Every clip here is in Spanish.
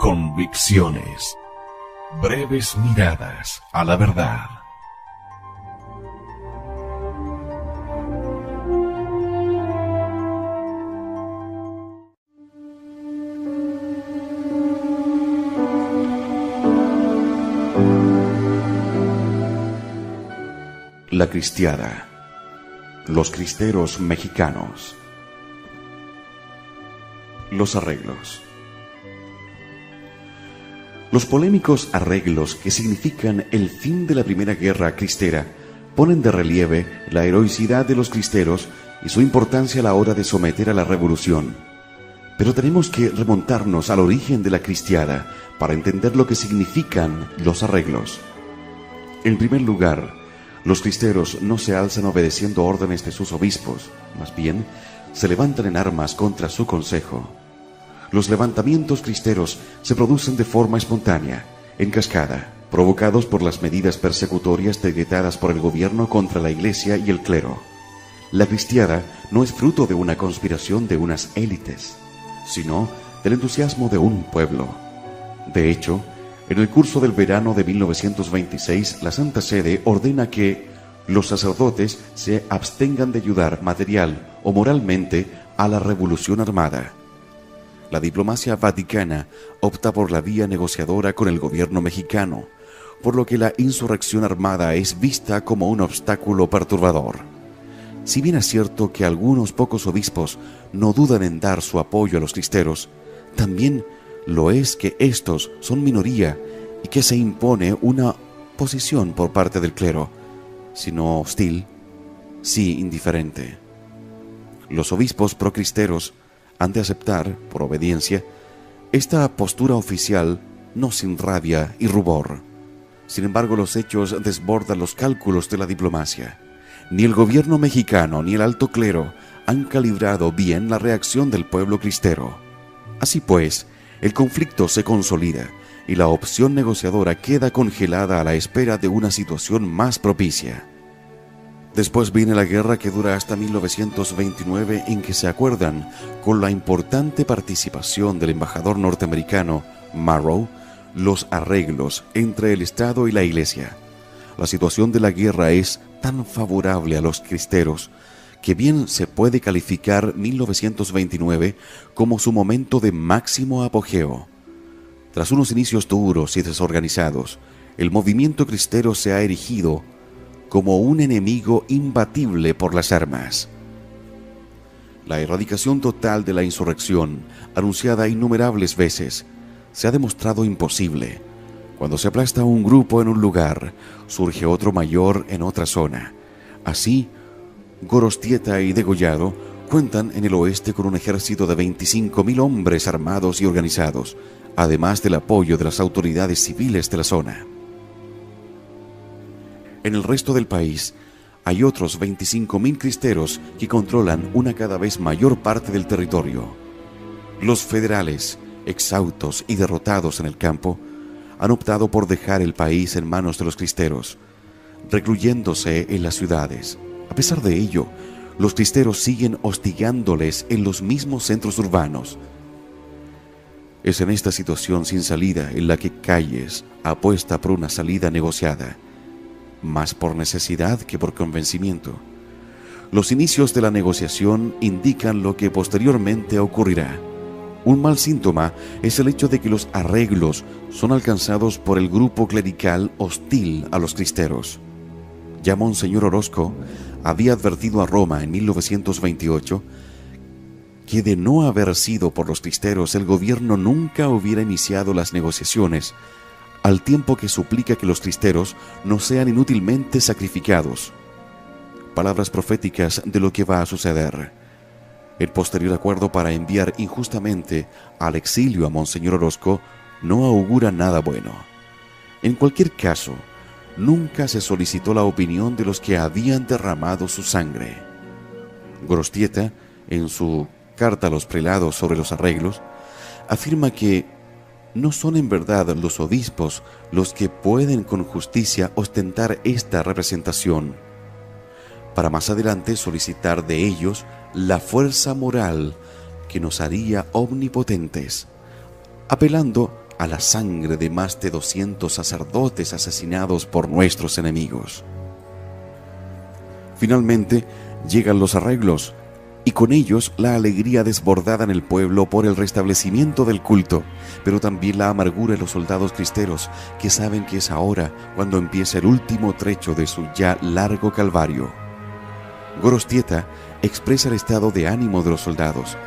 Convicciones. Breves miradas a la verdad. La cristiada. Los cristeros mexicanos. Los arreglos. Los polémicos arreglos que significan el fin de la Primera Guerra Cristera ponen de relieve la heroicidad de los cristeros y su importancia a la hora de someter a la revolución. Pero tenemos que remontarnos al origen de la cristiada para entender lo que significan los arreglos. En primer lugar, los cristeros no se alzan obedeciendo órdenes de sus obispos, más bien se levantan en armas contra su consejo. Los levantamientos cristeros se producen de forma espontánea, en cascada, provocados por las medidas persecutorias decretadas por el gobierno contra la Iglesia y el clero. La cristiada no es fruto de una conspiración de unas élites, sino del entusiasmo de un pueblo. De hecho, en el curso del verano de 1926, la Santa Sede ordena que los sacerdotes se abstengan de ayudar material o moralmente a la revolución armada. La diplomacia vaticana opta por la vía negociadora con el gobierno mexicano, por lo que la insurrección armada es vista como un obstáculo perturbador. Si bien es cierto que algunos pocos obispos no dudan en dar su apoyo a los cristeros, también lo es que estos son minoría y que se impone una posición por parte del clero, si no hostil, sí indiferente. Los obispos procristeros han de aceptar, por obediencia, esta postura oficial, no sin rabia y rubor. Sin embargo, los hechos desbordan los cálculos de la diplomacia. Ni el gobierno mexicano ni el alto clero han calibrado bien la reacción del pueblo cristero. Así pues, el conflicto se consolida y la opción negociadora queda congelada a la espera de una situación más propicia. Después viene la guerra que dura hasta 1929, en que se acuerdan, con la importante participación del embajador norteamericano Marrow, los arreglos entre el Estado y la Iglesia. La situación de la guerra es tan favorable a los cristeros que bien se puede calificar 1929 como su momento de máximo apogeo. Tras unos inicios duros y desorganizados, el movimiento cristero se ha erigido como un enemigo imbatible por las armas. La erradicación total de la insurrección, anunciada innumerables veces, se ha demostrado imposible. Cuando se aplasta un grupo en un lugar, surge otro mayor en otra zona. Así, Gorostieta y Degollado cuentan en el oeste con un ejército de 25,000 hombres armados y organizados, además del apoyo de las autoridades civiles de la zona. En el resto del país hay otros 25,000 cristeros que controlan una cada vez mayor parte del territorio. Los federales, exhaustos y derrotados en el campo, han optado por dejar el país en manos de los cristeros, recluyéndose en las ciudades. A pesar de ello, los cristeros siguen hostigándoles en los mismos centros urbanos. Es en esta situación sin salida en la que Calles apuesta por una salida negociada, más por necesidad que por convencimiento. Los inicios de la negociación indican lo que posteriormente ocurrirá. Un mal síntoma es el hecho de que los arreglos son alcanzados por el grupo clerical hostil a los cristeros. Ya Monseñor Orozco había advertido a Roma en 1928 que de no haber sido por los cristeros el gobierno nunca hubiera iniciado las negociaciones, al tiempo que suplica que los cristeros no sean inútilmente sacrificados. Palabras proféticas de lo que va a suceder. El posterior acuerdo para enviar injustamente al exilio a Monseñor Orozco no augura nada bueno. En cualquier caso, nunca se solicitó la opinión de los que habían derramado su sangre. Gorostieta, en su carta a los prelados sobre los arreglos, afirma que no son en verdad los obispos los que pueden con justicia ostentar esta representación, para más adelante solicitar de ellos la fuerza moral que nos haría omnipotentes, apelando a la sangre de más de 200 sacerdotes asesinados por nuestros enemigos. Finalmente llegan los arreglos, y con ellos la alegría desbordada en el pueblo por el restablecimiento del culto, pero también la amargura de los soldados cristeros, que saben que es ahora cuando empieza el último trecho de su ya largo calvario. Gorostieta expresa el estado de ánimo de los soldados.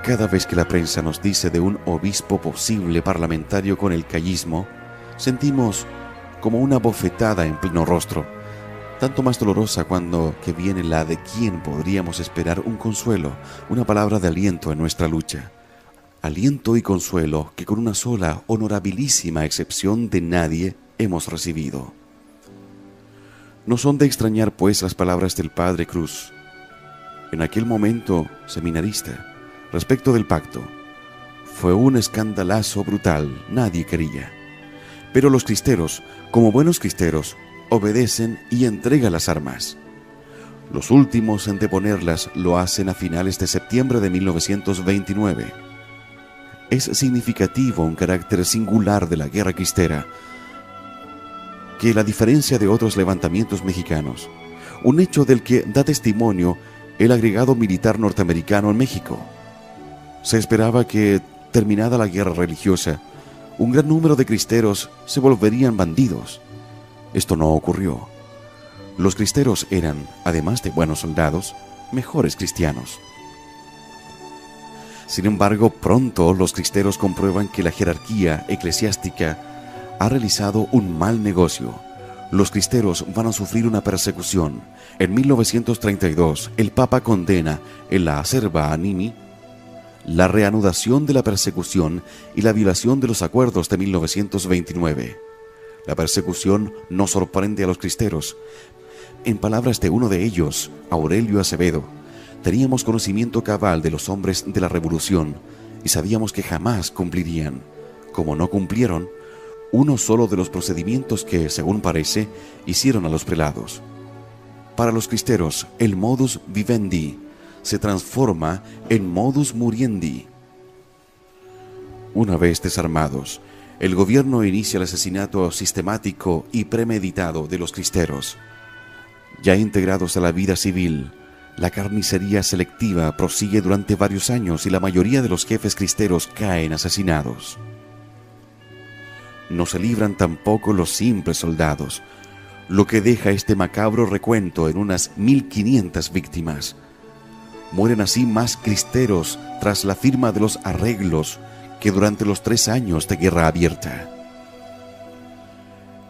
Cada vez que la prensa nos dice de un obispo posible parlamentario con el callismo, sentimos como una bofetada en pleno rostro, tanto más dolorosa cuando que viene la de quien podríamos esperar un consuelo, una palabra de aliento en nuestra lucha. Aliento y consuelo que con una sola honorabilísima excepción de nadie hemos recibido. No son de extrañar pues las palabras del Padre Cruz, en aquel momento seminarista, respecto del pacto. Fue un escandalazo brutal, nadie quería. Pero los cristeros, como buenos cristeros, obedecen y entregan las armas. Los últimos en deponerlas lo hacen a finales de septiembre de 1929. Es significativo un carácter singular de la guerra cristera, que la diferencia de otros levantamientos mexicanos, un hecho del que da testimonio el agregado militar norteamericano en México. Se esperaba que, terminada la guerra religiosa, un gran número de cristeros se volverían bandidos. Esto no ocurrió. Los cristeros eran, además de buenos soldados, mejores cristianos. Sin embargo, pronto los cristeros comprueban que la jerarquía eclesiástica ha realizado un mal negocio. Los cristeros van a sufrir una persecución. En 1932, el Papa condena en la Acerba Animi la reanudación de la persecución y la violación de los acuerdos de 1929. La persecución no sorprende a los cristeros. En palabras de uno de ellos, Aurelio Acevedo, teníamos conocimiento cabal de los hombres de la revolución y sabíamos que jamás cumplirían. Como no cumplieron, uno solo de los procedimientos que, según parece, hicieron a los prelados. Para los cristeros, el modus vivendi se transforma en modus muriendi. Una vez desarmados, el gobierno inicia el asesinato sistemático y premeditado de los cristeros. Ya integrados a la vida civil, la carnicería selectiva prosigue durante varios años y la mayoría de los jefes cristeros caen asesinados. No se libran tampoco los simples soldados, lo que deja este macabro recuento en unas 1.500 víctimas. Mueren así más cristeros tras la firma de los arreglos que durante los 3 años de guerra abierta.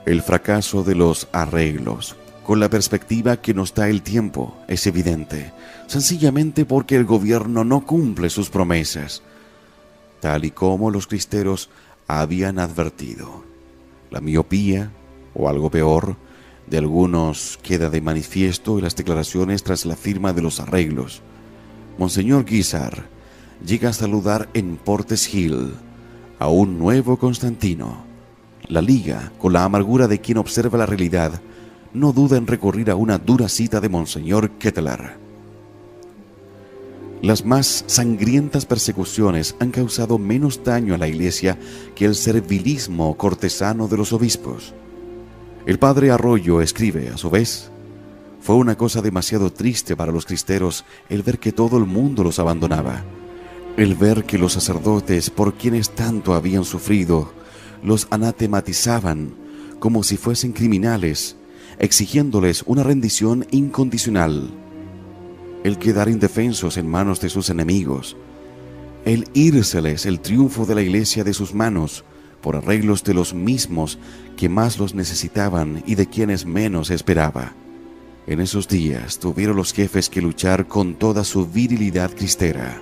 El fracaso de los arreglos, con la perspectiva que nos da el tiempo, es evidente, sencillamente porque el gobierno no cumple sus promesas, tal y como los cristeros habían advertido. La miopía, o algo peor, de algunos queda de manifiesto en las declaraciones tras la firma de los arreglos. Monseñor Guízar llega a saludar en Portes Hill a un nuevo Constantino. La Liga, con la amargura de quien observa la realidad, no duda en recurrir a una dura cita de Monseñor Ketteler. Las más sangrientas persecuciones han causado menos daño a la Iglesia que el servilismo cortesano de los obispos. El padre Arroyo escribe, a su vez: fue una cosa demasiado triste para los cristeros el ver que todo el mundo los abandonaba, el ver que los sacerdotes, por quienes tanto habían sufrido, los anatematizaban como si fuesen criminales, exigiéndoles una rendición incondicional, el quedar indefensos en manos de sus enemigos, el írseles el triunfo de la Iglesia de sus manos por arreglos de los mismos que más los necesitaban y de quienes menos esperaba. En esos días tuvieron los jefes que luchar con toda su virilidad cristera.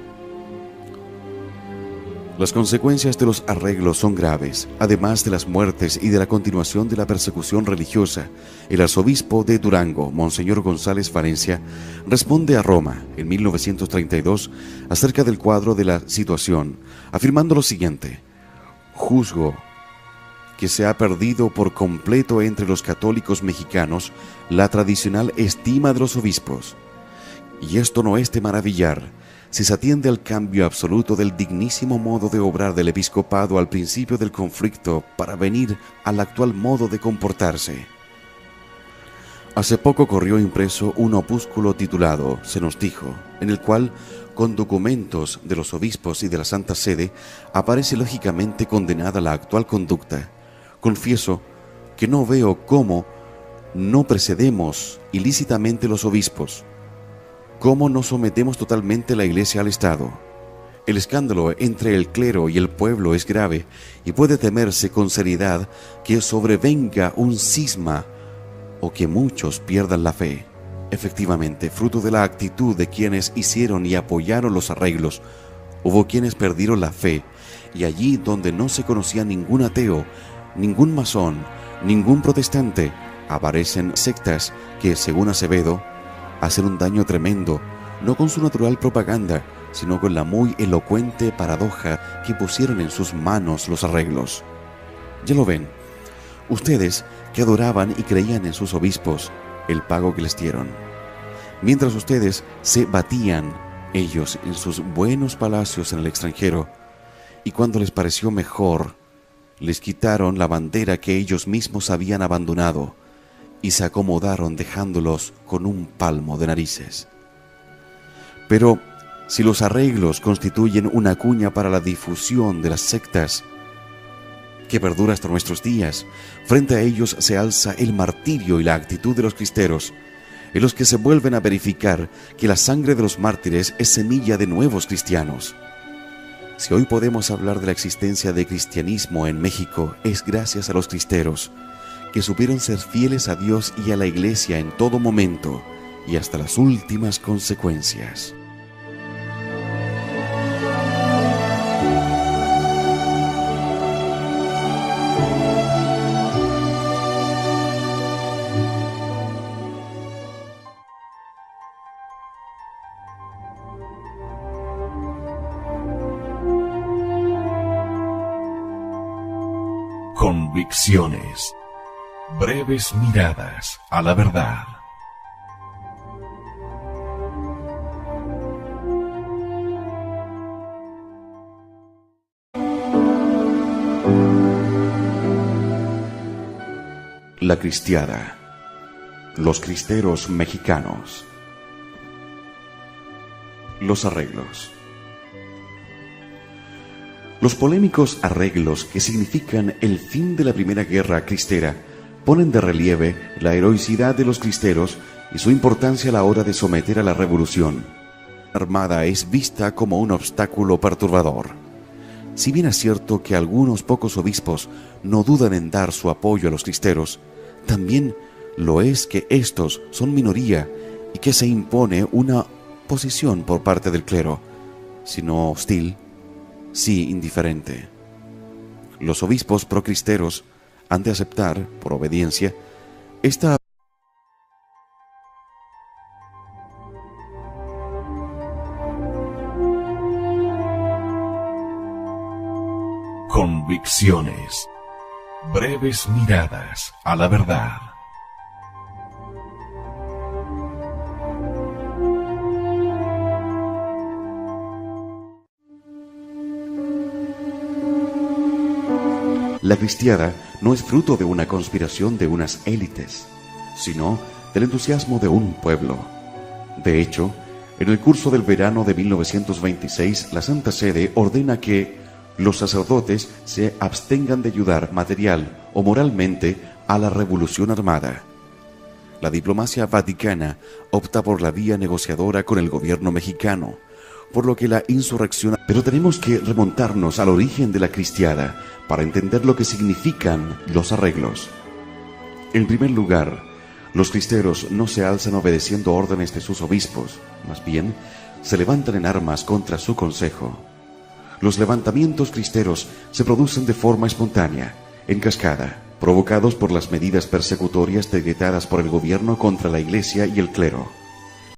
Las consecuencias de los arreglos son graves. Además de las muertes y de la continuación de la persecución religiosa, el arzobispo de Durango, Monseñor González Valencia, responde a Roma en 1932 acerca del cuadro de la situación, afirmando lo siguiente: juzgo que se ha perdido por completo entre los católicos mexicanos la tradicional estima de los obispos. Y esto no es de maravillar, si se atiende al cambio absoluto del dignísimo modo de obrar del episcopado al principio del conflicto para venir al actual modo de comportarse. Hace poco corrió impreso un opúsculo titulado Se nos dijo, en el cual, con documentos de los obispos y de la Santa Sede, aparece lógicamente condenada la actual conducta. Confieso que no veo cómo no precedemos ilícitamente los obispos, cómo no sometemos totalmente la Iglesia al Estado. El escándalo entre el clero y el pueblo es grave y puede temerse con seriedad que sobrevenga un cisma o que muchos pierdan la fe. Efectivamente, fruto de la actitud de quienes hicieron y apoyaron los arreglos, hubo quienes perdieron la fe, y allí donde no se conocía ningún ateo, ningún masón, ningún protestante, aparecen sectas que, según Acevedo, hacen un daño tremendo, no con su natural propaganda, sino con la muy elocuente paradoja que pusieron en sus manos los arreglos. Ya lo ven, ustedes que adoraban y creían en sus obispos, el pago que les dieron. Mientras ustedes se batían ellos en sus buenos palacios en el extranjero, y cuando les pareció mejor, les quitaron la bandera que ellos mismos habían abandonado y se acomodaron dejándolos con un palmo de narices. Pero si los arreglos constituyen una cuña para la difusión de las sectas, que perdura hasta nuestros días, frente a ellos se alza el martirio y la actitud de los cristeros, en los que se vuelven a verificar que la sangre de los mártires es semilla de nuevos cristianos. Si hoy podemos hablar de la existencia de cristianismo en México, es gracias a los cristeros, que supieron ser fieles a Dios y a la Iglesia en todo momento y hasta las últimas consecuencias. Convicciones. Breves miradas a la verdad. La cristiada. Los cristeros mexicanos. Los arreglos. Los polémicos arreglos que significan el fin de la Primera Guerra Cristera ponen de relieve la heroicidad de los cristeros y su importancia a la hora de someter a la revolución. La armada es vista como un obstáculo perturbador. Si bien es cierto que algunos pocos obispos no dudan en dar su apoyo a los cristeros, también lo es que estos son minoría y que se impone una posición por parte del clero, si no hostil, sí indiferente. Los obispos procristeros han de aceptar, por obediencia, esta Convicciones. Breves miradas a la verdad. La cristiada no es fruto de una conspiración de unas élites, sino del entusiasmo de un pueblo. De hecho, en el curso del verano de 1926, la Santa Sede ordena que los sacerdotes se abstengan de ayudar material o moralmente a la revolución armada. La diplomacia vaticana opta por la vía negociadora con el gobierno mexicano, por lo que la insurrección... Pero tenemos que remontarnos al origen de la cristiada para entender lo que significan los arreglos. En primer lugar, los cristeros no se alzan obedeciendo órdenes de sus obispos, más bien se levantan en armas contra su consejo. Los levantamientos cristeros se producen de forma espontánea, en cascada, provocados por las medidas persecutorias decretadas por el gobierno contra la Iglesia y el clero.